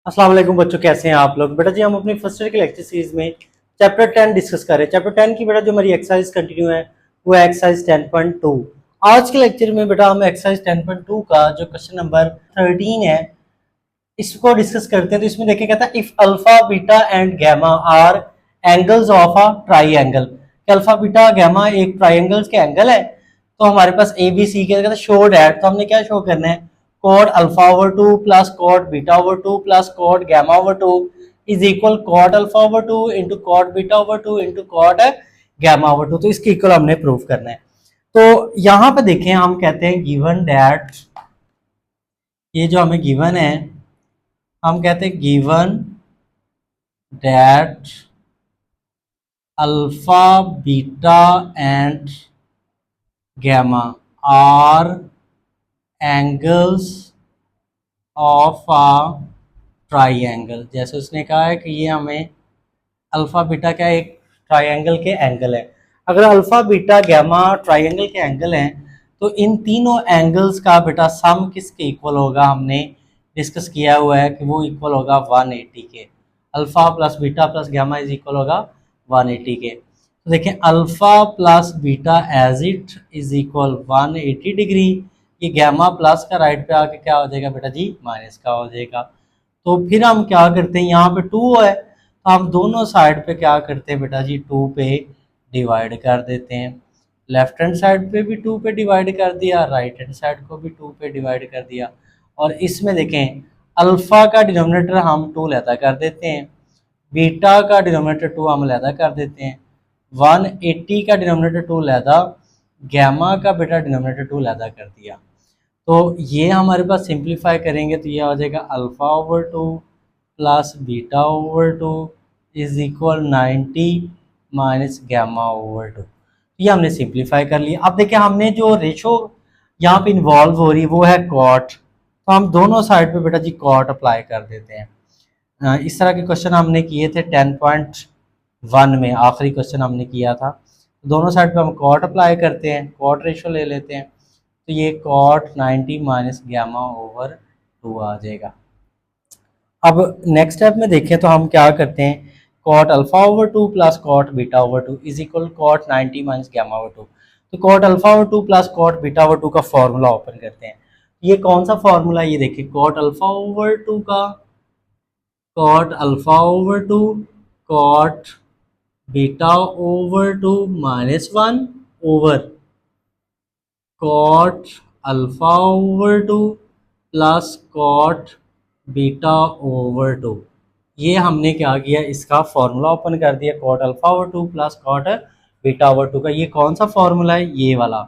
अस्सलाम वालेकुम बच्चों, कैसे हैं आप लोग। बेटा जी हम अपनी फर्स्ट ईयर की लेक्चर सीरीज में चैप्टर 10 डिस्कस कर रहे हैं। चैप्टर 10 की बेटा जो हमारी एक्सरसाइज कंटिन्यू है वो है एक्सरसाइज 10.2। आज के लेक्चर में बेटा हम एक्सरसाइज 10.2 का जो क्वेश्चन नंबर 13 है इसको डिस्कस करते हैं। तो इसमें देखिए कहता है if alpha beta and gamma are angles of a triangle. Alpha beta gamma एक ट्राइएंगल्स के एंगल है। तो हमारे पास ए बी सी के कहता है शो डैट, तो हमने क्या शो करना है, cot alpha over 2 plus cot beta over 2 plus cot gamma over 2 is equal cot alpha over 2 into cot beta over 2 into cot gamma over 2। तो इसके इक्वल हमने प्रूव करना है। तो यहाँ पे देखें, हम कहते हैं गिवन डैट, ये जो हमें गिवन है, हम कहते हैं given that alpha beta and gamma are angles of a triangle. जैसे उसने कहा है कि ये हमें अल्फा बीटा क्या एक ट्राइएंगल के एंगल है। अगर अल्फा बीटा गैमा ट्राइएंगल के एंगल हैं तो इन तीनों एंगल्स का बेटा सम किसके इक्वल होगा, हमने डिस्कस किया हुआ है कि वो इक्वल होगा 180 के। Alpha plus beta plus gamma is equal होगा 180 के। तो देखें alpha plus beta as it is equal 180 degree. ये गैमा प्लस का राइट पे आके क्या हो जाएगा बेटा जी, माइनस का हो जाएगा। तो फिर हम क्या करते हैं, यहाँ पे 2 है तो हम दोनों साइड पे क्या करते हैं बेटा जी, 2 पे डिवाइड कर देते हैं। लेफ्ट हैंड साइड पे भी 2 पे डिवाइड कर दिया, राइट हैंड साइड को भी 2 पे डिवाइड कर दिया। और इसमें देखें अल्फा का डिनोमिनेटर हम 2 लैदा कर देते हैं, बीटा का डिनोमिनेटर 2 हम लैदा कर देते हैं, 180 का डिनोमिनेटर 2 लैदा, गैमा का बेटा डिनोमिनेटर 2 लैदा कर दिया। तो ये हमारे पास सिंप्लीफाई करेंगे तो ये आ जाएगा alpha over 2 plus beta over 2 is equal 90 minus gamma over 2। ये हमने सिंप्लीफाई कर लिया। अब देखिए हमने जो रेशो यहाँ पे इन्वॉल्व हो रही है वो है कॉट, तो हम दोनों साइड पे बेटा जी कॉट अप्लाई कर देते हैं। इस तरह के क्वेश्चन हमने किए थे 10.1 में, आखिरी क्वेश्चन हमने किया था। दोनों साइड पे हम कॉट अप्लाई करते हैं, कॉट रेशो ले लेते हैं, तो ये कॉट 90 माइनस गैमा ओवर 2 आ जाएगा। अब नेक्स्ट स्टेप में देखें तो हम क्या करते हैं, cot alpha over 2 plus cot beta over 2 is equal cot 90 minus gamma over 2। तो cot alpha over 2 plus cot beta over 2 का फॉर्मूला ओपन करते हैं। ये कौन सा फॉर्मूला है, ये देखिए कॉट अल्फा ओवर 2 का cot alpha over 2 cot beta over 2 minus 1 over cot alpha over 2 plus cot beta over 2। ये हमने क्या किया, इसका फॉर्मूला ओपन कर दिया, cot alpha over 2 plus cot beta over 2 का। ये कौन सा फॉर्मूला है, ये वाला।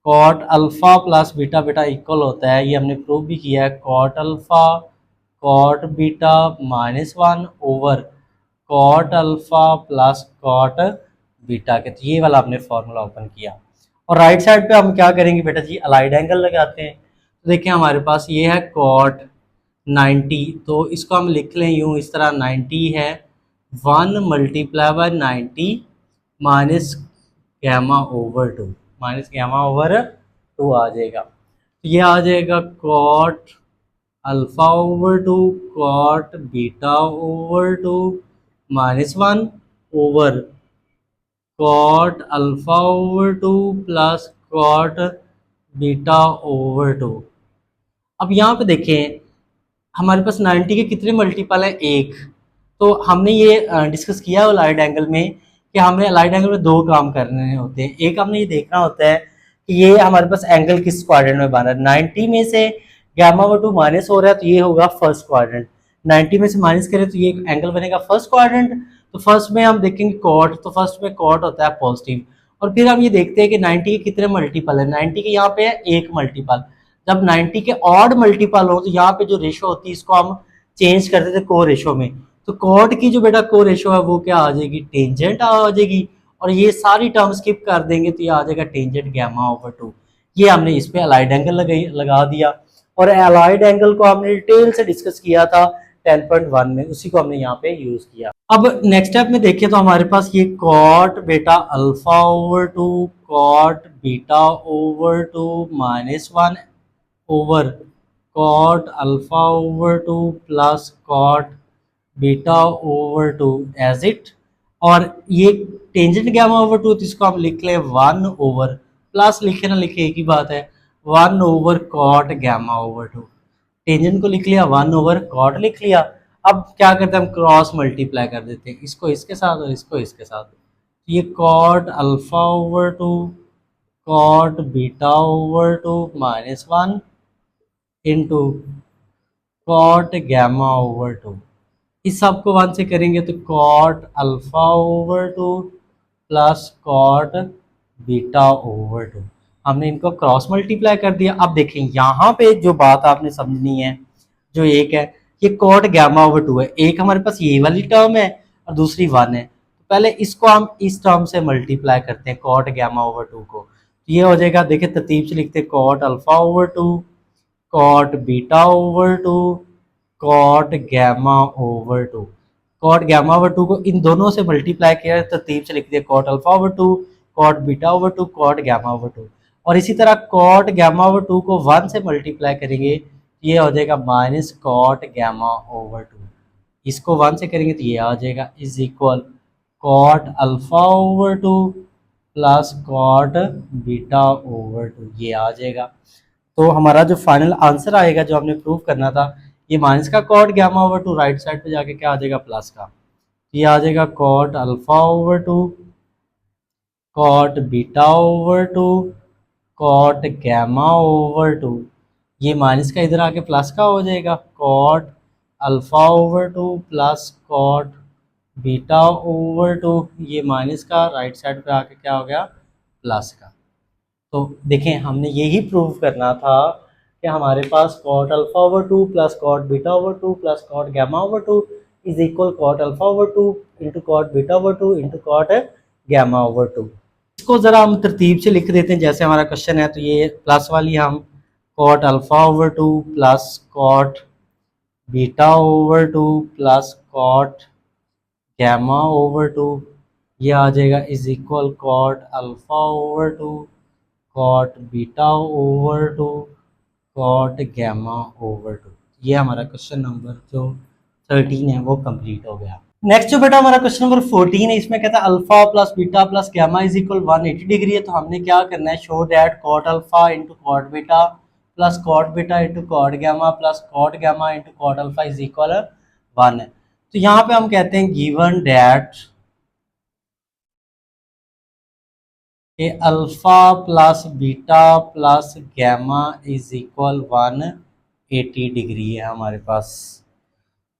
Cot alpha plus beta beta equal होता है, ये हमने प्रूव भी किया है, cot alpha cot beta minus 1 over cot alpha plus cot beta के। तो ये वाला हमने फॉर्मूला ओपन किया। और राइट साइड पे हम क्या करेंगे बेटा जी, अलाइड एंगल लगाते हैं। तो देखिए हमारे पास ये है कॉट 90, तो इसको हम लिख लें यूँ इस तरह, 90 है 1 multiply by 90 minus gamma over 2, minus gamma over 2 आ जाएगा। तो ये आ जाएगा cot alpha over 2 cot beta over 2 minus 1 over cot alpha over 2 plus cot beta over 2। अब यहाँ पे देखें हमारे पास 90 के कितने मल्टीपल है, एक। तो हमने ये डिस्कस किया है अलाइड एंगल में कि हमें अलाइड एंगल में दो काम करने होते हैं। एक हमने ये देखना होता है कि ये हमारे पास एंगल किस क्वाड्रेंट में बना है। 90 में से गैमा ओवर 2 माइनस हो रहा है तो ये होगा फर्स्ट क्वाड्रेंट, 90 में से माइनस करें तो ये एंगल बनेगा फर्स्ट क्वाड्रेंट। तो फर्स्ट में हम देखेंगे कॉट, तो फर्स्ट में कॉट होता है पॉजिटिव। और फिर हम ये देखते हैं कि 90 के कितने मल्टीपल है, 90 के यहाँ पे है एक मल्टीपल। जब 90 के ऑड मल्टीपल हो तो यहाँ पे जो रेशो होती है इसको हम चेंज कर देते को रेशो में। तो कॉट की जो बेटा को रेशो है वो क्या आ जाएगी, टेंजेंट आ जाएगी। और ये सारी टर्म स्किप कर देंगे तो ये आ जाएगा टेंजेंट गैमा ओवर 2। ये हमने इस पे अलाइड एंगल लगा दिया। और अलाइड एंगल को हमने डिटेल से डिस्कस किया था 10.1 में, उसी को हमने यहाँ पे यूज किया। अब नेक्स्ट स्टेप में देखें तो हमारे पास ये cot beta alpha over 2 cot beta over 2 minus 1 over cot alpha over two plus cot beta over two as it. और ये टेंजेंट गैमा ओवर टू, तो इसको हम लिख लें 1 ओवर, प्लस लिखे ना लिखे एक ही बात है, 1 over cot gamma over two. Tangent को लिख लिया, 1 ओवर कॉट लिख लिया। अब क्या करते हैं, हम क्रॉस मल्टीप्लाई कर देते हैं, इसको इसके साथ और इसको इसके साथ। तो ये cot alpha over two cot beta over two -1 into cot gamma over two. इस सब को 1 से करेंगे तो cot alpha over two plus cot beta over two. हमने इनको क्रॉस मल्टीप्लाई कर दिया। अब देखें यहाँ पे जो बात आपने समझनी है, जो एक है, ये कॉट गैमा ओवर टू है, एक हमारे पास ये वाली टर्म है और दूसरी 1 है। तो पहले इसको हम इस टर्म से मल्टीप्लाई करते हैं, कॉट गैमा ओवर टू को। तो ये हो जाएगा, देखिए तरतीब से लिखते हैं, cot alpha over two cot beta over two cot gamma over two. Cot gamma over two को इन दोनों से मल्टीप्लाई किया, तरतीब से लिख दिया, cot alpha over two cot beta over two cot gamma over two. और इसी तरह कॉट गैमा ओवर टू को 1 से मल्टीप्लाई करेंगे, ये हो जाएगा minus cot gamma over two. इसको 1 से करेंगे तो ये आ जाएगा is equal cot alpha over two plus cot beta over two, ये आ जाएगा। तो हमारा जो फाइनल आंसर आएगा, जो हमने प्रूव करना था, ये माइनस का cot gamma over two, right side पे जाके क्या आ जाएगा, प्लस का। ये आ जाएगा cot alpha over two cot beta over two cot gamma over two. ये माइनस का इधर आके प्लस का हो जाएगा, cot alpha over two plus cot beta over two. ये माइनस का राइट साइड पे आके क्या हो गया, प्लस का। तो देखें, हमने यही प्रूव करना था कि हमारे पास cot alpha over two plus cot beta over two plus cot gamma over two is equal cot alpha over two into cot beta over two into cot gamma over two. इसको ज़रा हम तरतीब से लिख देते हैं, जैसे हमारा क्वेश्चन है। तो ये प्लस वाली हम cot alpha over two plus cot beta over two plus cot gamma over two, ये आ जाएगा is equal cot alpha over two cot beta over two cot gamma over two. ये हमारा क्वेश्चन नंबर जो 13 है वो कंप्लीट हो गया। नेक्स्ट जो बेटा हमारा क्वेश्चन नंबर 14 है, इसमें कहता है alpha plus beta plus gamma is equal 180 degree है। तो हमने क्या करना है, show that cot alpha into cot beta plus cot beta into cot gamma plus cot gamma into cot alpha is equal 1 है। तो यहाँ पे हम कहते हैं गिवन दैट कि alpha plus beta plus gamma is equal 180 degree है हमारे पास।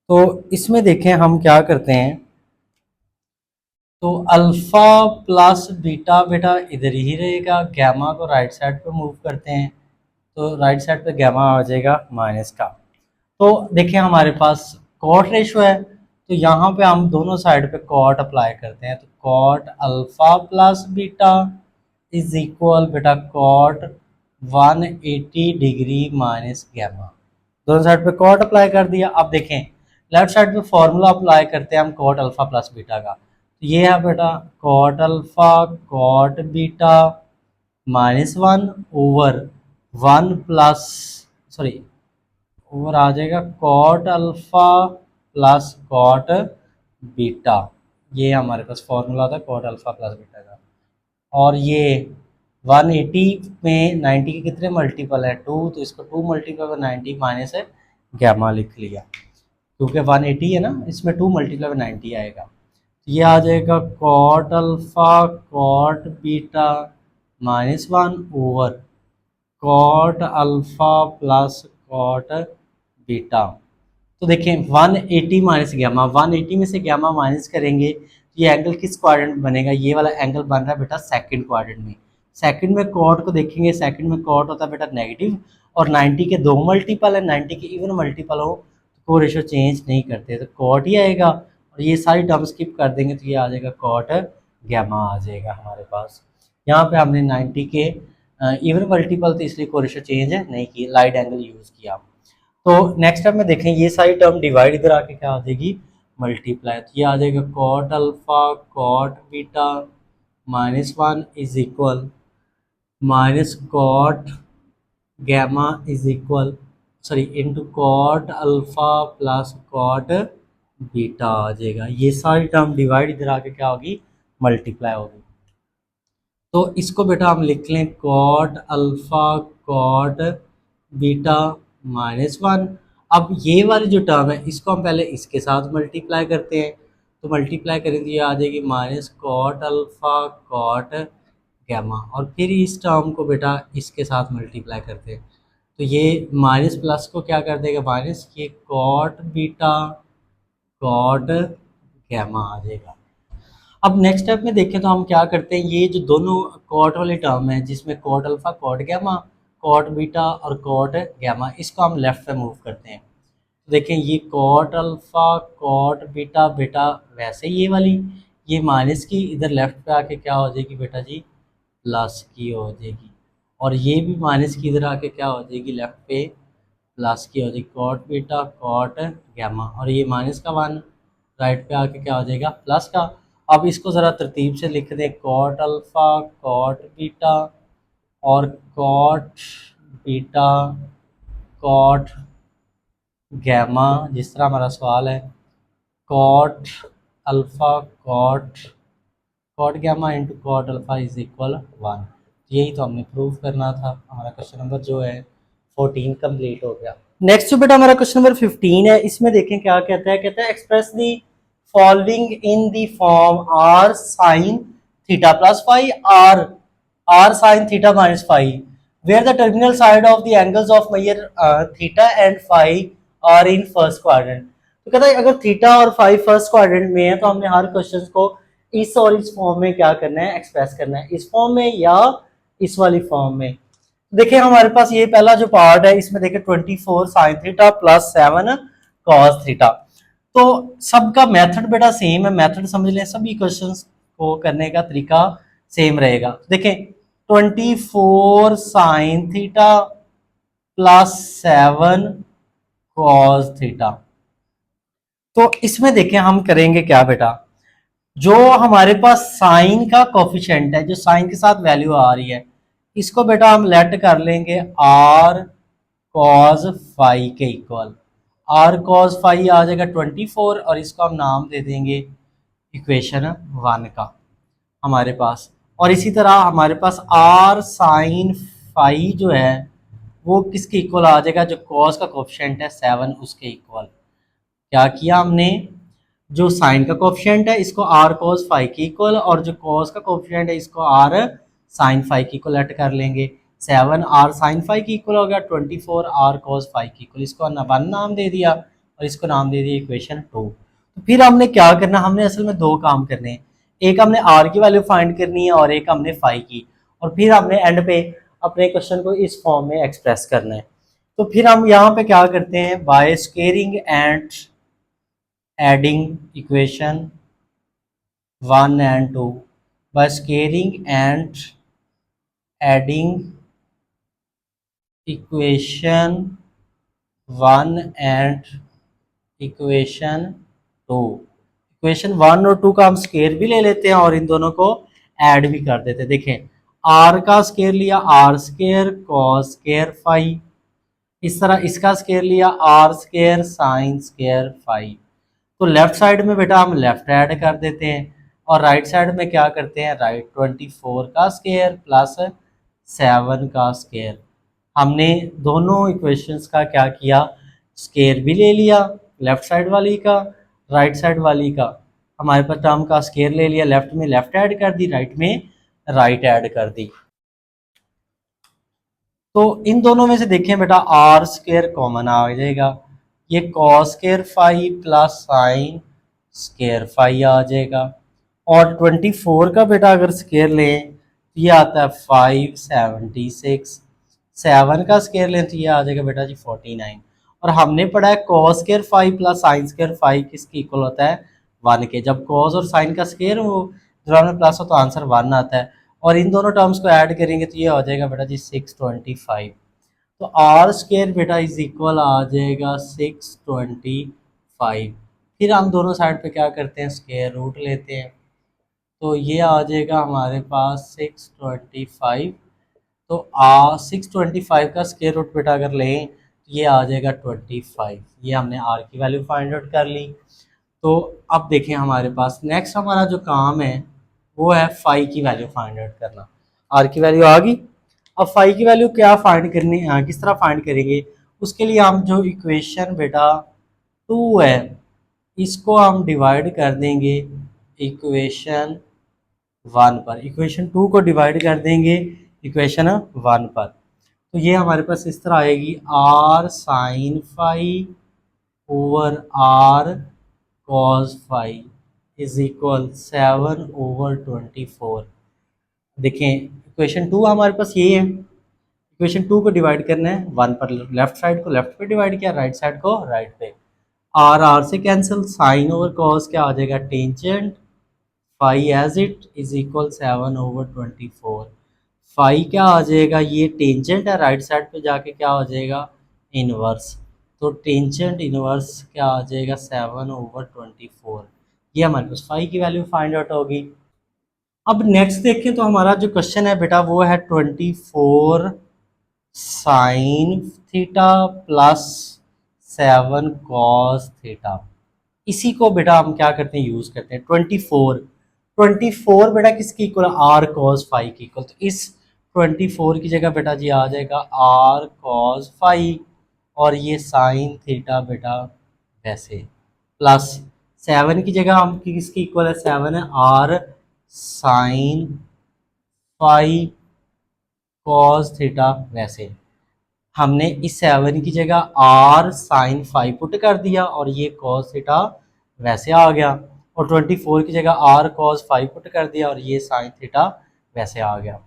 तो इसमें देखें हम क्या करते हैं, तो अल्फा प्लस बीटा बेटा इधर ही रहेगा, गैमा को राइट साइड पे मूव करते हैं, तो राइट साइड पे गैमा आ जाएगा माइनस का। तो देखिए हमारे पास कॉट रेशो है, तो यहाँ पे हम दोनों साइड पे कॉट अप्लाई करते हैं। तो cot alpha plus beta is equal beta cot 180 degree minus gamma, दोनों साइड पे कॉट अप्लाई कर दिया। अब देखें लेफ्ट साइड पे फॉर्मूला अप्लाई करते हैं हम कॉट अल्फा प्लस बीटा का। तो ये है बेटा cot alpha cot beta -1 over 1 plus sorry over आ जाएगा cot alpha plus cot beta. ये हमारे पास फॉर्मूला था कॉट अल्फा प्लस बीटा का। और ये 180 में 90 के कितने मल्टीपल है, 2, तो इसको 2 मल्टीपल में 90 माइनस है गैमा लिख लिया, क्योंकि 180 है ना, इसमें 2 मल्टीपल में 90 आएगा। ये आ जाएगा cot alpha cot beta -1 over cot alpha plus cot beta. तो देखें 180 माइनस गैमा, 180 में से गैमा माइनस करेंगे, ये एंगल किस क्वाड्रेंट में बनेगा, ये वाला एंगल बन रहा है बेटा सेकंड क्वाड्रेंट में। सेकंड में कॉट को देखेंगे, सेकंड में कॉट होता है बेटा नेगेटिव, और 90 के 2 मल्टीपल है, 90 के इवन मल्टीपल हो तो को रेशो चेंज नहीं करते, तो कॉट ही आएगा। और ये सारी टर्म स्किप कर देंगे तो ये आ जाएगा कॉट गैमा आ जाएगा हमारे पास। यहाँ पे हमने 90 के इवन मल्टीपल तो इसलिए को रेशो चेंज नहीं की, लाइट एंगल यूज़ किया। तो नेक्स्ट टाइम में देखें ये सारी टर्म डिवाइड इधर आके क्या आ जाएगी, मल्टीप्लाई। तो ये आ जाएगा cot alpha cot beta -1 is equal minus cot gamma is equal sorry into cot alpha plus cot beta आ जाएगा। ये सारी टर्म डिवाइड इधर आके क्या होगी, मल्टीप्लाई होगी। तो इसको बेटा हम लिख लें कॉट अल्फा कॉट बीटा -1। अब ये वाली जो टर्म है इसको हम पहले इसके साथ मल्टीप्लाई करते हैं, तो मल्टीप्लाई करें तो ये आ जाएगी minus cot alpha cot gamma, और फिर इस टर्म को बेटा इसके साथ मल्टीप्लाई करते हैं, तो ये माइनस प्लस को क्या कर देगा माइनस, ये कॉट बीटा कॉट गैमा आ जाएगा। अब नेक्स्ट स्टेप में देखें तो हम क्या करते हैं, ये जो दोनों कॉट वाली टर्म है जिसमें cot alpha cot gamma cot beta और कॉट गैमा, इसको हम लेफ्ट पे मूव करते हैं। तो देखें ये कॉट अल्फा कॉट बीटा बेटा वैसे ये वाली ये माइनस की इधर लेफ्ट पे आके क्या हो जाएगी बेटा जी, प्लस की हो जाएगी, और ये भी माइनस की इधर आके क्या हो जाएगी लेफ्ट पे प्लस की हो जाएगी, कॉट बीटा कॉट गैमा, और ये माइनस का वन राइट पे आके क्या हो जाएगा प्लस का। अब इसको ज़रा तरतीब से लिख दें, कॉट अल्फ़ा कॉट बीटा और कॉट बीटा कॉट गैमा, जिस तरह हमारा सवाल है cot alpha cot cot gamma into cot alpha is equal 1। यही तो हमने प्रूव करना था। हमारा क्वेश्चन नंबर जो है 14 कंप्लीट हो गया। नेक्स्ट जो बेटा हमारा क्वेश्चन नंबर 15 है, इसमें देखें क्या कहता है express the following in the form R sine theta plus five R sine theta minus five where the terminal side of the angles of measure theta and five are in first quadrant. तो कहता है अगर theta और five first quadrant में है तो हमने हर question को इस और इस फॉर्म में क्या करना है, एक्सप्रेस करना है, इस फॉर्म में या इस वाली फॉर्म में। देखिए हमारे पास ये पहला जो पार्ट है इसमें देखिए 24 sign theta plus 7 cos theta. तो सबका मेथड बेटा सेम है, मेथड समझ लें, सभी क्वेश्चंस को करने का तरीका सेम रहेगा। देखें 24 sign theta plus 7 cos theta, तो इसमें देखें हम करेंगे क्या बेटा, जो हमारे पास साइन का कोफिशिएंट है, जो साइन के साथ वैल्यू आ रही है, इसको बेटा हम लेट कर लेंगे आर कॉस फाइव के इक्वल। आर कॉस फाइव आ जाएगा 24 और इसको हम नाम दे देंगे इक्वेशन 1 का हमारे पास। और इसी तरह हमारे पास आर साइन फाइव जो है वो किसके इक्वल आ जाएगा, जो कॉस का कोफिशिएंट है 7 उसके इक्वल। क्या किया हमने, जो साइन का कोफिशिएंट है इसको आर कॉस फाइव की इक्वल और जो कॉस का कोफिशिएंट है इसको आर साइन फाइव की इक्वल ऐड कर लेंगे। 7 आर साइन फाइव की इक्वल हो गया, 24 आर कॉस फाइव की इक्वल, इसको वन नाम दे दिया और इसको नाम दे दिया इक्वेशन 2। तो फिर हमने क्या करना, हमने असल में दो काम करने हैं, एक हमने आर की वैल्यू फाइंड करनी है और एक हमने फाइव की, और फिर हमने एंड पे अपने क्वेश्चन को इस फॉर्म में एक्सप्रेस करना है। तो फिर हम यहाँ पे क्या करते हैं, by squaring and adding equation 1 and 2 by scaling and adding equation 1 and equation 2। Equation 1 और 2 का हम स्केयर भी ले लेते हैं और इन दोनों को ऐड भी कर देते हैं। देखें आर का स्केयर लिया r square cos square five, इस तरह इसका स्केयर लिया r square sine square five. तो लेफ्ट साइड में बेटा हम लेफ्ट ऐड कर देते हैं और राइट साइड में क्या करते हैं, राइट 24 का स्केयर प्लस 7 का स्केयर। हमने दोनों इक्वेशंस का क्या किया, स्केयर भी ले लिया लेफ्ट साइड वाली का राइट साइड वाली का, हमारे पास टर्म का स्केयर ले लिया, लेफ्ट में लेफ्ट ऐड कर दी राइट में राइट ऐड कर दी। तो इन दोनों में से देखें बेटा आर स्केयर कॉमन आ जाएगा, ये cos square five plus sine square five आ जाएगा, और 24 का बेटा अगर स्केयर लें तो ये आता है 576, 7 का स्केयर लें तो ये आ जाएगा बेटा जी 49, और हमने पढ़ा है cos square five plus sine square five किसके इक्वल होता है 1 के। जब कॉस और साइन का स्केयर हो दोनों में प्लस हो तो आंसर 1 आता है, और इन दोनों टर्म्स को ऐड करेंगे तो ये हो जाएगा बेटा जी 625। तो आर स्केयर बेटा इज इक्वल आ जाएगा 625। फिर हम दोनों साइड पे क्या करते हैं, स्केयर रूट लेते हैं, तो ये आ जाएगा हमारे पास 625। तो 625 का स्केयर रूट बेटा अगर लें ये आ जाएगा 25। ये हमने आर की वैल्यू फाइंड आउट कर ली। तो अब देखें हमारे पास नेक्स्ट हमारा जो काम है वो है फाई की वैल्यू फाइंड आउट करना। आर की वैल्यू आ गई। अब फाई की वैल्यू क्या फाइंड करनी है, किस तरह फाइंड करेंगे? उसके लिए हम जो इक्वेशन बेटा 2 है इसको हम डिवाइड कर देंगे इक्वेशन 1 पर। इक्वेशन 2 को डिवाइड कर देंगे इक्वेशन 1 पर। तो ये हमारे पास इस तरह आएगी r sine phi over are cos phi is equal 7/24। देखें इक्वेशन 2 हमारे पास ये है। इक्वेशन 2 को डिवाइड करना है 1 पर, लेफ्ट साइड को लेफ्ट पे डिवाइड किया, राइट साइड को राइट पे। आर आर से कैंसिल, साइन ओवर कॉस क्या आ जाएगा tangent, phi as it is equal 7/24। Phi क्या आ जाएगा, ये टेंजेंट है, राइट साइड पे जाके क्या हो जाएगा इनवर्स। तो टेंजेंट इनवर्स क्या आ जाएगा 7/24। ये हमारे पास फाई की वैल्यू फाइंड आउट होगी। अब नेक्स्ट देखें तो हमारा जो क्वेश्चन है बेटा वो है 24 sign theta plus 7 cos theta. इसी को बेटा हम क्या करते हैं यूज करते हैं 24 बेटा किसकी इक्वल है आर कॉस फाई की इक्वल। तो इस 24 की जगह बेटा जी आ जाएगा आर कॉस फाई और ये साइन थीटा बेटा वैसे प्लस 7 की जगह हम किसकी इक्वल है 7 है r sine phi cos theta वैसे। हमने इस 7 की जगह आर साइन फाई पुट कर दिया और ये कॉस थीटा वैसे आ गया। और 24 की जगह आर कॉस फाई पुट कर दिया और ये साइन थीटा वैसे आ गया।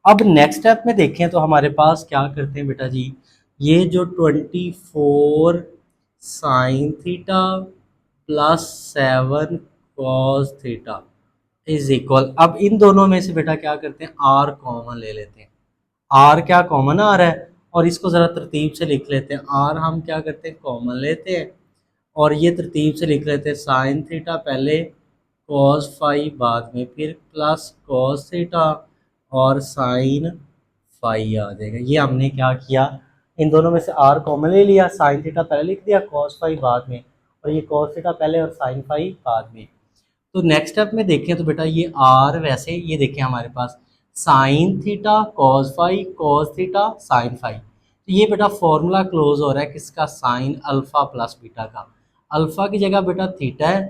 अब नेक्स्ट स्टेप में देखें तो हमारे पास क्या करते हैं बेटा जी, ये जो 24 sign theta plus 7 cos theta is equal, अब इन दोनों में से बेटा क्या करते हैं आर कॉमन ले लेते हैं। आर क्या कॉमन आ रहा है और इसको ज़रा तरतीब से लिख लेते हैं। आर हम क्या करते हैं कॉमन लेते हैं और ये तरतीब से लिख लेते हैं साइन थीटा पहले कॉस फाई बाद में, फिर प्लस कॉस थीटा और साइन फाई आ जाएगा। ये हमने क्या किया इन दोनों में से आर कॉमन ले लिया, साइन थीटा पहले लिख दिया कॉस फाई बाद में और ये कॉस थीटा पहले और साइन फाई बाद में। तो नेक्स्ट स्टेप में देखें तो बेटा ये आर वैसे ये देखें हमारे पास sine theta cos theta sine phi. तो ये बेटा फॉर्मूला क्लोज हो रहा है किसका साइन अल्फा प्लस बीटा का। अल्फा की जगह बेटा थीटा है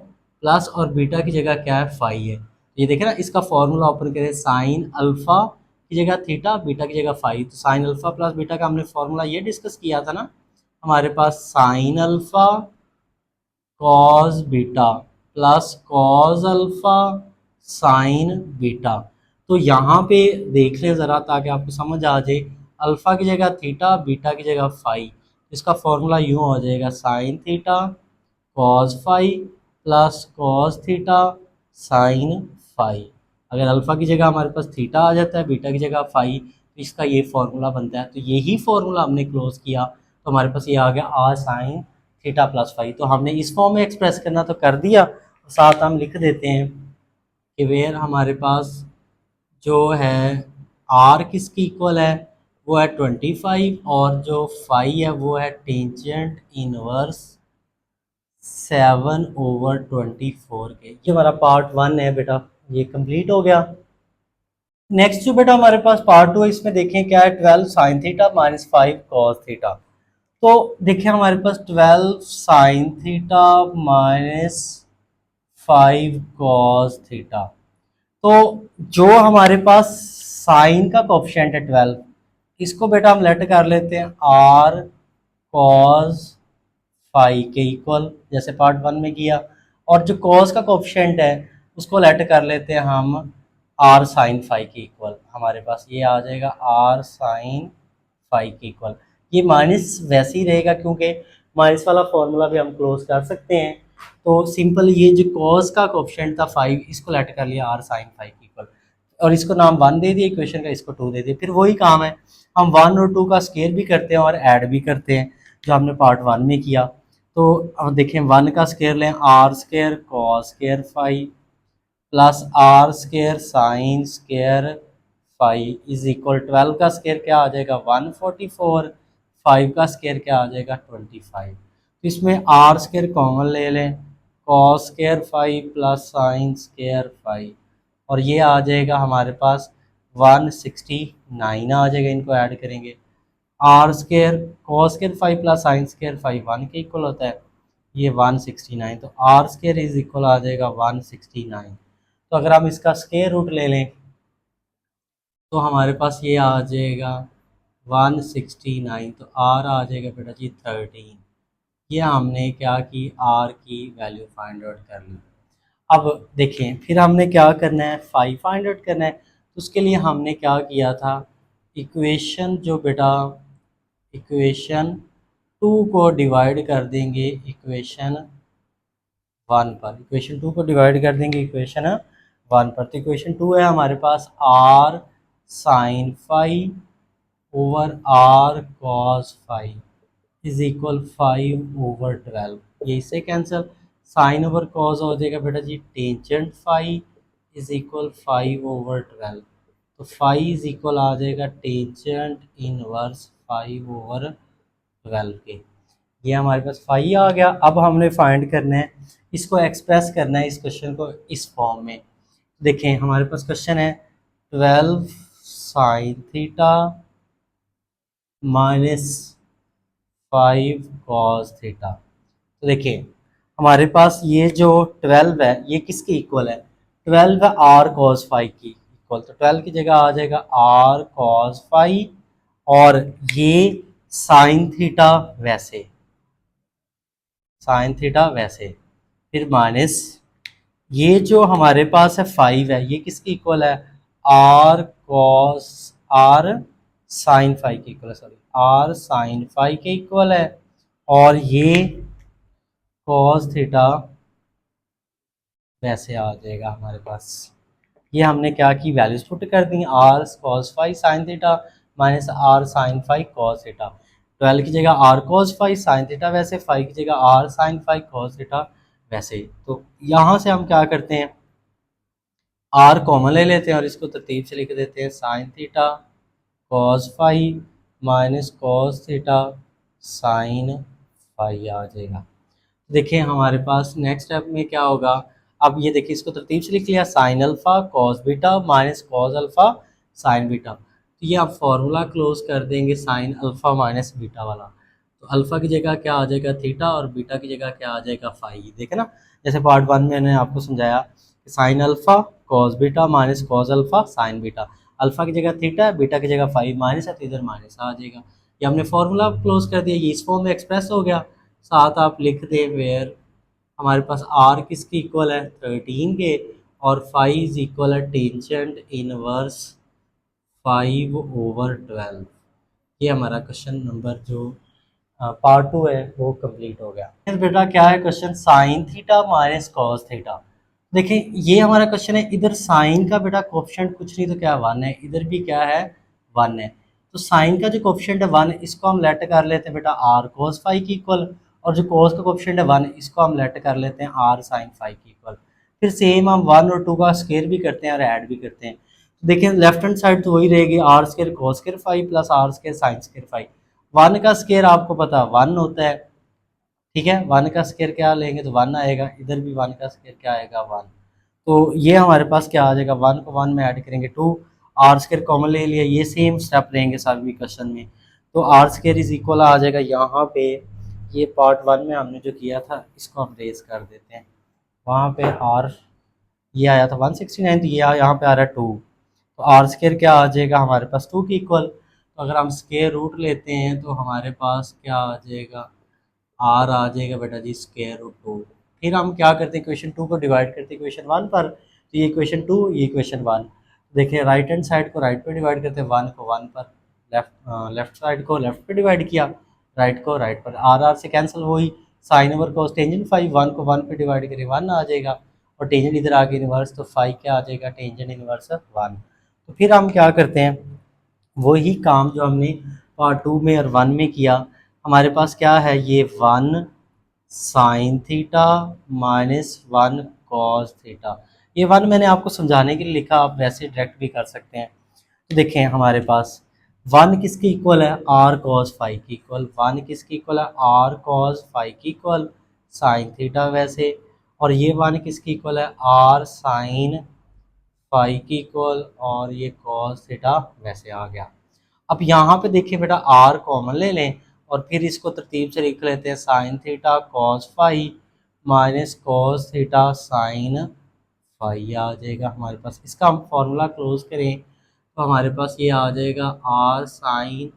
प्लस और बीटा की जगह क्या है फाई है। ये देखें ना इसका फॉर्मूला ओपन करें साइन अल्फा की जगह थीटा बीटा की जगह फाई। तो साइन अल्फा प्लस बीटा का हमने फॉर्मूला ये डिस्कस किया था ना, हमारे पास sine alpha cos beta plus cos alpha sine beta. तो यहाँ पे देख लें ज़रा ताकि आपको समझ आ जाए, अल्फ़ा की जगह थीटा बीटा की जगह फाई, इसका फॉर्मूला यूँ हो जाएगा sine theta cos phi plus cos theta sine phi. अगर अल्फ़ा की जगह हमारे पास थीटा आ जाता है बीटा की जगह फाई तो इसका ये फॉर्मूला बनता है। तो यही फॉर्मूला हमने क्लोज किया तो हमारे पास ये आ गया r sine theta plus phi. तो हमने इस फॉर्म में एक्सप्रेस करना तो कर दिया, साथ हम लिख देते हैं कि वेयर हमारे पास जो है आर किसकी इक्वल है वो है 25 और जो फाई है वो है टेंजेंट इनवर्स 7/24 के। ये हमारा पार्ट 1 है बेटा, ये कंप्लीट हो गया। नेक्स्ट जो बेटा हमारे पास पार्ट 2 है इसमें देखें क्या है 12 sign theta minus 5 cos theta. तो देखिए हमारे पास 12 sign theta minus 5 cos theta. तो जो हमारे पास साइन का कोफिशिएंट है 12, इसको बेटा हम लेट कर लेते हैं आर कॉस फाई के इक्वल जैसे पार्ट 1 में किया। और जो कॉस का कोफिशिएंट है उसको लेट कर लेते हैं हम आर साइन फाई के इक्वल। हमारे पास ये आ जाएगा आर साइन फाई के इक्वल। ये माइनस वैसे ही रहेगा क्योंकि माइनस वाला फॉर्मूला भी हम क्लोज कर सकते हैं। तो सिंपल ये जो कॉस का कोफिशिएंट था 5 इसको लेट कर लिया आर साइन फाई के इक्वल और इसको नाम 1 दे दिया इक्वेशन का, इसको 2 दे दिया। फिर वही काम है हम 1 और 2 का स्केयर भी करते हैं और ऐड भी करते हैं जो हमने पार्ट 1 में किया। तो अब देखें 1 का स्केयर लें r square cos square phi plus r square sine square phi is equal 12 का स्केयर क्या आ जाएगा 144 5 का स्क्वायर क्या आ जाएगा 25। तो इसमें आर स्क्वायर कॉमन ले लें, cos square 5 plus sine square 5, और ये आ जाएगा हमारे पास 169 आ जाएगा। इनको ऐड करेंगे, r square cos square 5 plus sine square 5 1 के इक्वल होता है, ये 169, तो आर स्क्वायर इज इक्वल आ जाएगा 169। तो अगर हम इसका स्क्वायर रूट ले लें तो हमारे पास ये आ जाएगा 169, तो आर आ जाएगा बेटा जी 13। ये हमने क्या की, आर की वैल्यू फाइंड आउट कर ली। अब देखें फिर हमने क्या करना है, फाइव फाइंड आउट करना है। तो उसके लिए हमने क्या किया था, इक्वेशन जो बेटा इक्वेशन 2 को डिवाइड कर देंगे इक्वेशन 1 पर, इक्वेशन 2 को डिवाइड कर देंगे इक्वेशन 1 पर। तो इक्वेशन 2 है हमारे पास R sine five over are cos five is equal 5/12। ये इससे कैंसिल, साइन ओवर कॉस हो जाएगा बेटा जी टेंजेंट फाइव इज इक्वल 5/12। तो फाइव इज इक्वल आ जाएगा टेंजेंट इनवर्स 5/12 के। ये हमारे पास फाइव आ गया। अब हमने फाइंड करना है, इसको एक्सप्रेस करना है इस क्वेश्चन को इस फॉर्म में। देखें हमारे पास क्वेश्चन है 12 sign theta minus 5 cos theta. तो देखिए हमारे पास ये जो 12 है ये किसके इक्वल है, 12 है आर कॉस फाइव की इक्वल। तो 12 की जगह आ जाएगा आर कॉस फाइव, और ये साइन थीटा वैसे, साइन थीटा वैसे, फिर माइनस ये जो हमारे पास है 5 है ये किसके इक्वल है, r cos r sine five के इक्वल है, सॉरी आर साइन फाइव के इक्वल है, और ये कॉस थीटा वैसे आ जाएगा हमारे पास। ये हमने क्या की वैल्यूज पुट कर दी, R cos five sine theta minus R sine five cos theta. 12 की जगह R cos five sine theta वैसे, 5 की जगह R sine five cos theta वैसे। तो यहाँ से हम क्या करते हैं, आर कॉमन ले लेते हैं और इसको तरतीब से लिख देते हैं, sine theta cos five minus cos theta sine five आ जाएगा। देखिए हमारे पास नेक्स्ट स्टेप में क्या होगा, अब ये देखिए इसको तरतीब से लिख लिया, sign alpha cos beta minus cos alpha sine beta. तो ये आप फॉर्मूला क्लोज कर देंगे साइन अल्फा माइनस बीटा वाला। तो अल्फा की जगह क्या आ जाएगा थीटा, और बीटा की जगह क्या आ जाएगा फाइव। देखे ना, जैसे पार्ट 1 में मैंने आपको समझाया कि sign alpha cos beta minus cos alpha sine beta, alpha की जगह थीटा है, बीटा की जगह फाइव माइनस है, तो इधर माइनस आ जाएगा। ये हमने फॉर्मूला क्लोज कर दिया, ये इस फॉर्म में एक्सप्रेस हो गया। साथ आप लिख दें वेयर हमारे पास आर किसकी इक्वल है 13 के, और फाइव इज इक्वल है टेंजेंट इनवर्स 5/12। ये हमारा क्वेश्चन नंबर जो पार्ट 2 है वो कंप्लीट हो गया। फिर बेटा क्या है question, sign theta minus cos theta. देखिए ये हमारा क्वेश्चन है, इधर साइन का बेटा कोफिशिएंट कुछ नहीं तो क्या 1 है, इधर भी क्या है 1 है। तो साइन का जो कोफिशिएंट है 1 इसको हम लेट कर लेते हैं बेटा आर कॉस फाइव की इक्वल, और जो कॉस का कोफिशिएंट है 1 इसको हम लेट कर लेते हैं आर साइन फाइव की इक्वल। फिर सेम हम 1 और 2 का स्केयर भी करते हैं और ऐड भी करते हैं। तो देखिए लेफ्ट हैंड साइड तो वही रहेगी, r square cos square five plus r square sine square five. 1 का स्केयर आपको पता है 1 होता है, ठीक है, 1 का स्केयर क्या लेंगे तो 1 आएगा, इधर भी 1 का स्केयर क्या आएगा 1। तो ये हमारे पास क्या आ जाएगा, 1 को 1 में ऐड करेंगे 2, आर स्केयर कॉमन ले लिया, ये सेम स्टेप रहेंगे सभी क्वेश्चन में। तो आर स्केयर इज इक्वल आ जाएगा यहाँ पे, ये पार्ट 1 में हमने जो किया था इसको हम रेज कर देते हैं। वहाँ पे आर ये आया था 169, तो ये यहाँ पे आ रहा है 2, तो आर स्केयर क्या आ जाएगा हमारे पास 2 की इक्वल। तो अगर हम स्केयर रूट लेते हैं तो हमारे पास क्या आ जाएगा, आर आ जाएगा बेटा जी स्क्वायर रूट 2। फिर हम क्या करते हैं, इक्वेशन 2 को डिवाइड करते हैं इक्वेशन 1 पर, तो ये इक्वेशन 2 ये इक्वेशन 1। देखिए राइट हैंड साइड को राइट पे डिवाइड करते हैं, 1 को 1 पर, लेफ्ट साइड को लेफ्ट पे डिवाइड किया, राइट को राइट पर, आर आर से कैंसिल हुई, sine over cos tangent five, 1 को 1 पे डिवाइड करें 1 आ जाएगा, और टेंजेंट इधर आगे इनवर्स, तो फाइव क्या आ जाएगा टेंजेंट इनवर्स 1। तो फिर हम क्या करते हैं, वही काम जो हमने पार्ट 2 में और 1 में किया, हमारे पास क्या है ये 1 sign theta minus 1 cos theta. ये 1 मैंने आपको समझाने के लिए लिखा, आप वैसे डायरेक्ट भी कर सकते हैं। तो देखें हमारे पास वन किसके इक्वल है, आर कॉस फाई की इक्वल, वन किसके इक्वल है, आर कॉस फाई की इक्वल साइन थीटा वैसे, और ये वन किसके इक्वल है, आर साइन फाई की इक्वल, और ये कॉस थीटा वैसे आ गया। अब यहाँ पे देखिए बेटा आर कॉमन ले लें और फिर इसको तरतीब से लिख लेते हैं, sine theta cos phi minus cos theta sine phi आ जाएगा हमारे पास। इसका हम फॉर्मूला क्लोज करें तो हमारे पास ये आ जाएगा r sine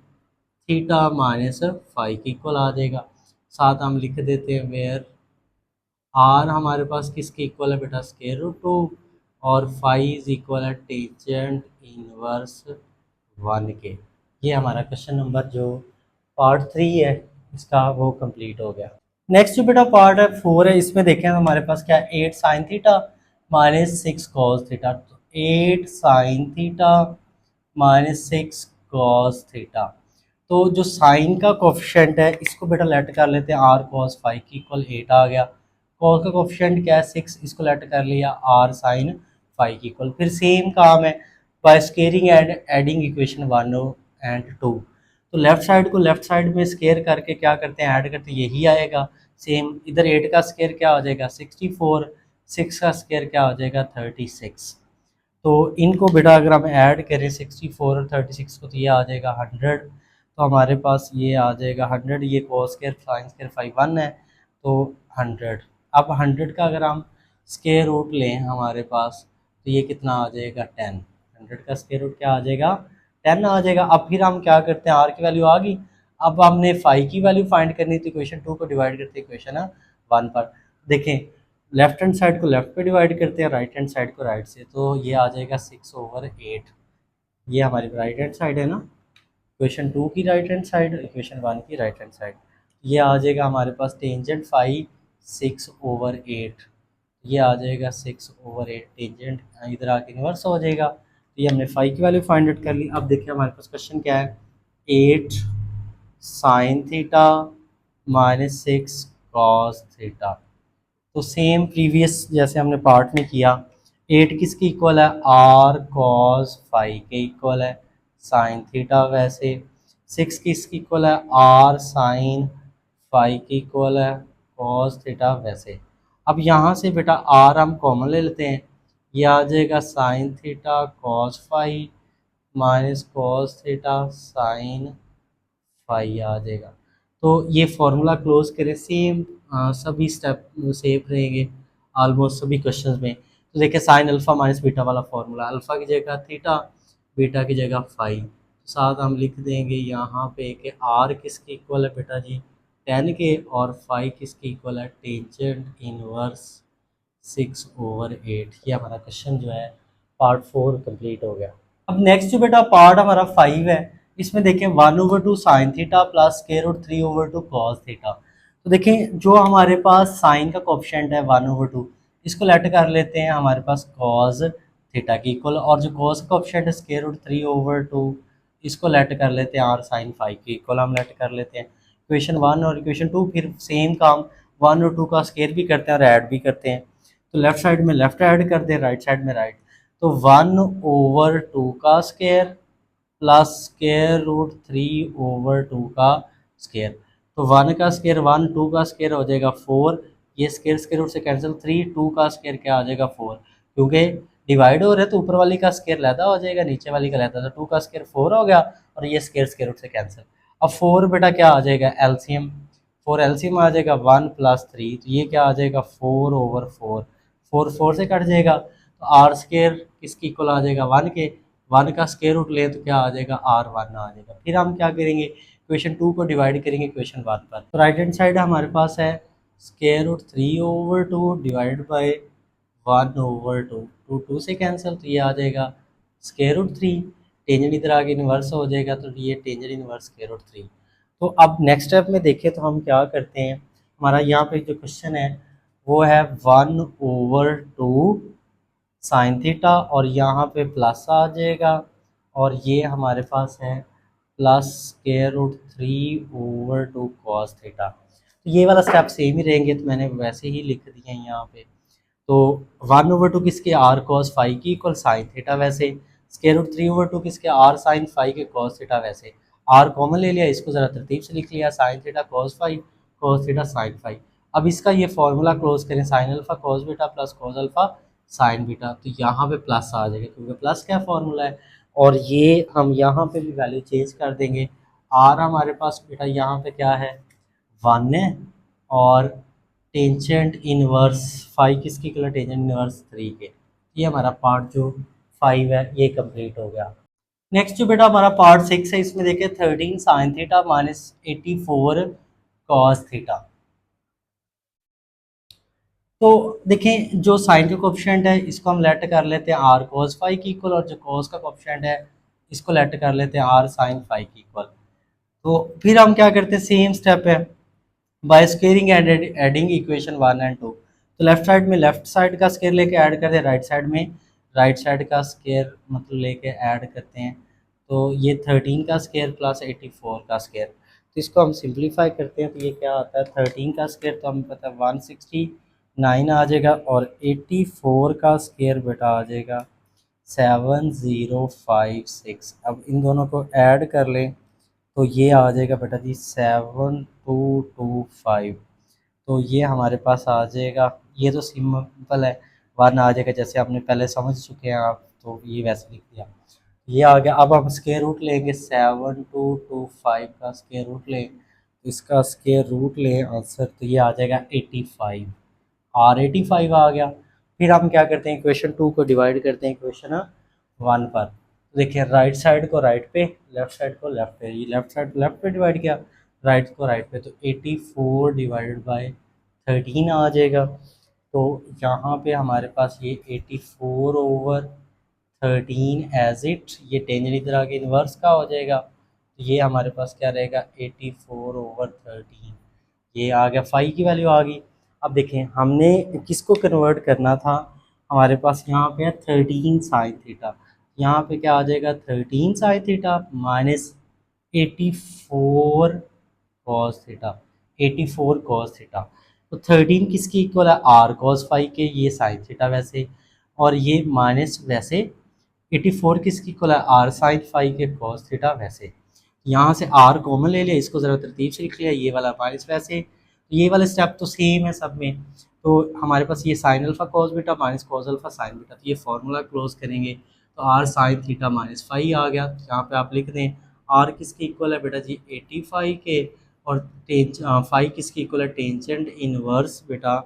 theta minus phi की इक्वल आ जाएगा। साथ हम लिख देते हैं वेयर आर हमारे पास किसके इक्वल है बेटा, स्क्वायर रूट टू, और फाई इज इक्वल है टेंजेंट इनवर्स वन के। ये हमारा क्वेश्चन नंबर जो पार्ट 3 है इसका वो कंप्लीट हो गया। नेक्स्ट जो बेटा पार्ट है 4 है, इसमें देखें हमारे पास क्या है, 8 sign theta minus 6 cos theta. तो 8 sign theta minus 6 cos theta. तो जो साइन का कोफिशिएंट है इसको बेटा लेट कर लेते हैं, आर कॉस फाइव की इक्वल 8 आ गया। कॉस का कोफिशिएंट क्या है 6, इसको लेट कर लिया आर साइन फाइव की इक्वल। फिर सेम काम है by squaring and adding equation 1 and 2। तो लेफ्ट साइड को लेफ्ट साइड में स्केयर करके क्या करते हैं, ऐड करते हैं, यही आएगा सेम। इधर 8 का स्केयर क्या हो जाएगा 64, 6 का स्केयर क्या हो जाएगा 36। तो इनको बेटा अगर हम ऐड करें 64 और 36 को तो ये आ जाएगा 100। तो हमारे पास ये आ जाएगा 100, ये cos square sine square five 1 है तो 100। अब 100 का अगर हम स्केयर रूट लें हमारे पास तो ये कितना आ जाएगा 10। 100 का स्केयर रूट क्या आ जाएगा 10 आ जाएगा। अब फिर हम क्या करते हैं, आर की वैल्यू आ गई, अब हमने फाइव की वैल्यू फाइंड करनी थी, इक्वेशन 2 को डिवाइड करते इक्वेशन 1 पर। देखें लेफ्ट हैंड साइड को लेफ्ट पे डिवाइड करते हैं, राइट हैंड साइड को राइट से, तो ये आ जाएगा 6/8। ये हमारी राइट हैंड साइड है ना, इक्वेशन 2 की राइट हैंड साइड, इक्वेशन 1 की राइट हैंड साइड। ये आ जाएगा हमारे पास टेंजेंट फाइव 6/8, ये आ जाएगा 6/8 टेंजेंट, इधर आके इन्वर्स हो जाएगा। तो ये हमने फाइव की वैल्यू फाइंड आउट कर ली। अब देखिए हमारे पास क्वेश्चन क्या है, 8 sign theta minus 6 cos theta. तो सेम प्रीवियस जैसे हमने पार्ट में किया, 8 किसकी इक्वल है, आर कॉस फाइव के इक्वल है साइन थीटा वैसे, 6 किसकी इक्वल है, आर साइन फाइव की इक्वल है कॉस थीटा वैसे। अब यहाँ से बेटा आर हम कॉमन ले लेते हैं, ये आ जाएगा sine theta cos five minus cos theta sine five आ जाएगा। तो ये फार्मूला क्लोज करें, सेम सभी स्टेप सेम रहेंगे ऑलमोस्ट सभी क्वेश्चंस में। तो देखिए साइन अल्फा माइनस बीटा वाला फार्मूला, अल्फा की जगह थीटा, बीटा की जगह फाइव। साथ हम लिख देंगे यहाँ पे कि आर किसके इक्वल है बेटा जी 10 के, और फाइव किसके इक्वल है टेंजेंट इनवर्स 6/8। ये हमारा क्वेश्चन जो है पार्ट 4 कंप्लीट हो गया। अब नेक्स्ट जो बेटा पार्ट हमारा 5 है, इसमें देखें 1/2 sine theta plus square root 3/2 cos theta. तो देखें जो हमारे पास साइन का कोफिशिएंट है 1/2, इसको लेट कर लेते हैं हमारे पास कॉस थीटा की इक्वल, और जो कॉस का कोफिशिएंट है स्क्वायर रूट 3/2 इसको लेट कर लेते हैं आर साइन फाइव की इक्वल हम लेट कर लेते हैं। इक्वेशन 1 और इक्वेशन 2 फिर सेम काम 1 और 2 का स्केयर भी करते हैं और ऐड भी करते हैं। तो लेफ्ट साइड में लेफ्ट ऐड कर दें, राइट साइड में राइट। तो 1/2 का स्केयर प्लस स्केयर रूट 3/2 का स्केयर। तो 1 का स्केयर 1, 2 का स्केयर हो जाएगा 4, ये स्केयर स्केयर रूट से कैंसिल, 3, 2 का स्केयर क्या आ जाएगा 4, क्योंकि डिवाइड हो रहे तो ऊपर वाली का स्केयर लैदा हो जाएगा, नीचे वाली का लैदा, तो 2 का स्केयर 4 हो गया, और ये स्केयर स्केयर रूट से कैंसिल। अब 4 बेटा क्या आ जाएगा एलसीएम, 4 एलसीएम आ जाएगा 1 + 3, तो ये क्या आ जाएगा 4/4, 4 4 से कट जाएगा, तो आर स्केयर किसकी इक्वल आ जाएगा 1 के, 1 का स्केयर रूट लें तो क्या आ जाएगा R1 आ जाएगा। फिर हम क्या करेंगे इक्वेशन 2 को डिवाइड करेंगे इक्वेशन 1 पर। तो राइट हैंड साइड हमारे पास है स्केयर रूट 3/2 डिवाइड बाई 1/2, 2 2 से कैंसिल, तो ये आ जाएगा स्केयर रूट 3, टेंजेंट इधर आगे इन्वर्स हो जाएगा, तो ये टेंजेंट इन्वर्स स्केयर रूट 3। तो अब नेक्स्ट स्टेप में देखें तो हम क्या करते हैं, हमारा यहाँ पे जो क्वेश्चन है वो है 1/2 साइन थीटा, और यहाँ पे प्लस आ जाएगा, और ये हमारे पास है plus square root 3/2 cos theta. तो ये वाला स्टेप सेम ही रहेंगे, तो मैंने वैसे ही लिख दिए हैं यहाँ पे। तो 1/2 किसके, आर कॉस फाइव की इक्वल साइन थीटा वैसे, स्क्वायर रूट 3/2 किसके, आर साइन फाई के कॉस थीटा वैसे। आर कॉमन ले लिया, इसको ज़रा तरतीब से लिख लिया, sine theta cos phi, cos theta sine phi. अब इसका ये फॉर्मूला क्लोज करें, sine alpha cos beta plus cos alpha sine beta, तो यहाँ पे प्लस आ जाएगा क्योंकि प्लस क्या फॉर्मूला है। और ये हम यहाँ पे भी वैल्यू चेंज कर देंगे। आर हमारे पास बेटा यहाँ पे क्या है, 1 है, और टेंजेंट इनवर्स फाइव किसकी इक्वल है, टेंजेंट इनवर्स 3 के। ये हमारा पार्ट जो 5 है ये कंप्लीट हो गया। नेक्स्ट जो बेटा हमारा पार्ट 6 है, इसमें देखिए 13 sign theta minus 84 cos theta. तो देखें जो साइन का कोफिशिएंट है इसको हम लेट कर लेते हैं आर कॉस फाई की इक्वल, और जो कॉस का कोफिशिएंट है इसको लेट कर लेते हैं आर साइन फाई की इक्वल। तो फिर हम क्या करते हैं, सेम स्टेप है, by squaring and adding equation 1 और 2। तो लेफ्ट साइड में लेफ्ट साइड का स्केयर लेके ऐड करते हैं, राइट साइड में राइट साइड का स्केयर मतलब लेके ऐड करते हैं। तो ये 13 का स्केयर प्लस 84 का स्केयर, तो इसको हम सिंप्लीफाई करते हैं। तो ये क्या आता है, 13 का स्केयर तो हमें पता है 169 आ जाएगा, और 84 का स्केयर बेटा आ जाएगा 7056। अब इन दोनों को ऐड कर लें तो ये आ जाएगा बेटा जी 7225। तो ये हमारे पास आ जाएगा, ये तो सिंपल है, 1 आ जाएगा जैसे आपने पहले समझ चुके हैं आप, तो ये वैसे लिख दिया, ये आ गया। अब हम स्क्वायर रूट लेंगे, 7225 का स्क्वायर रूट लें, तो इसका स्क्वायर रूट लें आंसर, तो ये आ जाएगा 85, और 85 आ गया। फिर हम क्या करते हैं, इक्वेशन 2 को डिवाइड करते हैं इक्वेशन 1 पर। तो देखिए राइट साइड को राइट पे, लेफ्ट साइड को लेफ्ट पे, ये लेफ्ट साइड लेफ्ट पे डिवाइड किया, राइट को राइट पे, तो 84 डिवाइडेड बाय 13 आ जाएगा। तो यहाँ पे हमारे पास ये 84/13 एज इट, ये टेंजेंट इधर आके इन्वर्स का हो जाएगा, तो ये हमारे पास क्या रहेगा 84/13। ये आ गया, फाई की वैल्यू आ गई। अब देखें हमने किसको कन्वर्ट करना था, हमारे पास यहाँ पे है 13 साइन थीटा, यहाँ पे क्या आ जाएगा 13 sign theta minus 84 cos theta, 84 cos theta. तो 13 किसकी इक्वल है, आर कॉस फाई के, ये साइन थीटा वैसे, और ये माइनस वैसे 84 किसकी इक्वल है, आर साइन फाई के कॉस थीटा वैसे। यहाँ से आर कॉमन ले लिया, इसको ज़रा तरतीब से लिख लिया, ये वाला माइनस वैसे, ये वाले स्टेप तो सेम है सब में। तो हमारे पास ये sine alpha cos beta minus cos alpha sine beta, तो ये फार्मूला क्लोज करेंगे, तो R sine theta minus five आ गया। यहाँ पे आप लिख दें आर किसके इक्वल है बेटा जी 85 के, और फाइव किसकी इक्वल है, टेंजेंट इनवर्स बेटा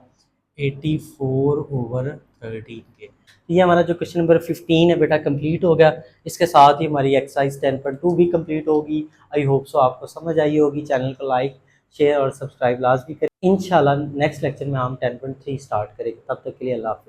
84/13 के। ये हमारा जो क्वेश्चन नंबर 15 है बेटा कंप्लीट हो गया। इसके साथ ही हमारी एक्सरसाइज 10.2 भी कंप्लीट होगी। आई होप सो आपको समझ आई होगी। चैनल को लाइक शेयर और सब्सक्राइब लाजमी करें। इंशाल्लाह नेक्स्ट लेक्चर में हम 10.3 स्टार्ट करेंगे। तब तक के लिए अल्लाह हाफिज़।